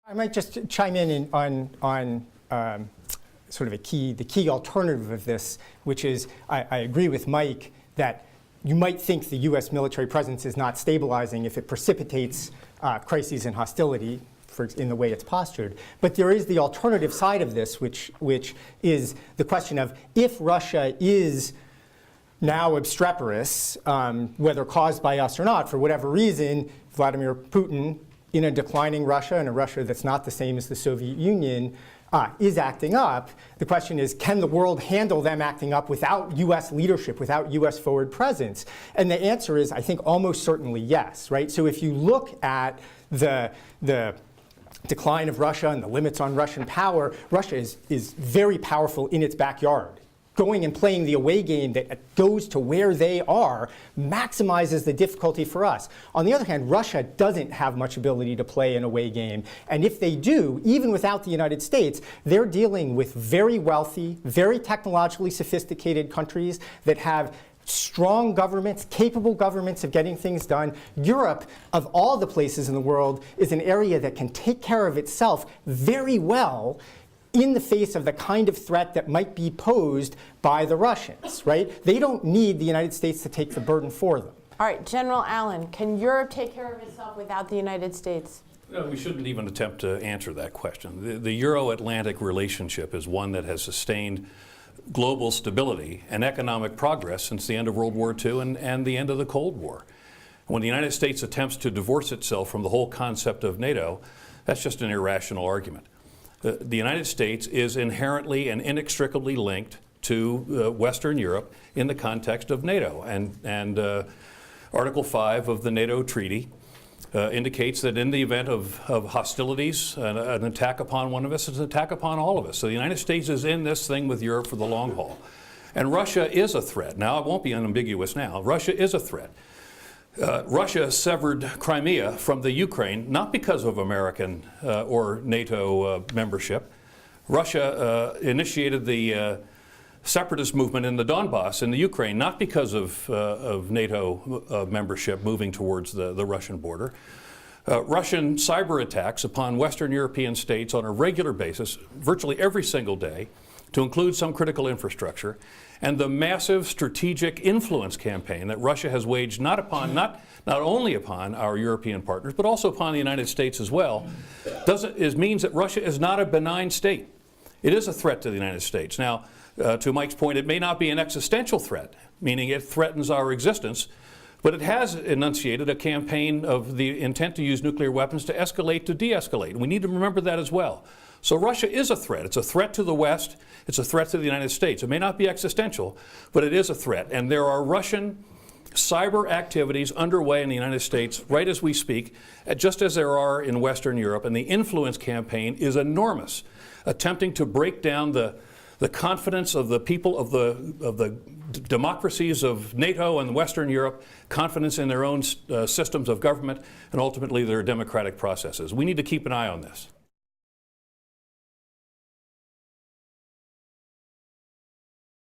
I might just chime in on sort of the key alternative of this, which is I agree with Mike that you might think the U.S. military presence is not stabilizing if it precipitates crises and hostility in the way it's postured. But there is the alternative side of this, which is the question of if Russia is now obstreperous, whether caused by us or not, for whatever reason, Vladimir Putin, in a declining Russia, and a Russia that's not the same as the Soviet Union, is acting up. The question is, can the world handle them acting up without U.S. leadership, without U.S. forward presence? And the answer is, I think, almost certainly yes, right? So if you look at the decline of Russia and the limits on Russian power, Russia is very powerful in its backyard. Going and playing the away game that goes to where they are maximizes the difficulty for us. On the other hand, Russia doesn't have much ability to play an away game. And if they do, even without the United States, they're dealing with very wealthy, very technologically sophisticated countries that have strong governments, capable governments of getting things done. Europe, of all the places in the world, is an area that can take care of itself very well in the face of the kind of threat that might be posed by the Russians, right? They don't need the United States to take the burden for them. All right, General Allen, can Europe take care of itself without the United States? No, we shouldn't even attempt to answer that question. The Euro-Atlantic relationship is one that has sustained global stability and economic progress since the end of World War II and the end of the Cold War. When the United States attempts to divorce itself from the whole concept of NATO, that's just an irrational argument. The United States is inherently and inextricably linked to Western Europe in the context of NATO. And Article 5 of the NATO Treaty indicates that in the event of hostilities, an attack upon one of us is an attack upon all of us. So the United States is in this thing with Europe for the long haul. And Russia is a threat. Now, it won't be unambiguous now. Russia is a threat. Russia severed Crimea from the Ukraine, not because of American or NATO membership. Russia initiated the separatist movement in the Donbass in the Ukraine, not because of NATO membership moving towards the Russian border. Russian cyber attacks upon Western European states on a regular basis, virtually every single day, to include some critical infrastructure, and the massive strategic influence campaign that Russia has waged not only upon our European partners, but also upon the United States as well, means that Russia is not a benign state. It is a threat to the United States. Now, to Mike's point, it may not be an existential threat, meaning it threatens our existence, but it has enunciated a campaign of the intent to use nuclear weapons to escalate to de-escalate. And we need to remember that as well. So Russia is a threat. It's a threat to the West. It's a threat to the United States. It may not be existential, but it is a threat. And there are Russian cyber activities underway in the United States right as we speak, just as there are in Western Europe. And the influence campaign is enormous, attempting to break down the confidence of the people of the democracies of NATO and Western Europe, confidence in their own systems of government, and ultimately their democratic processes. We need to keep an eye on this.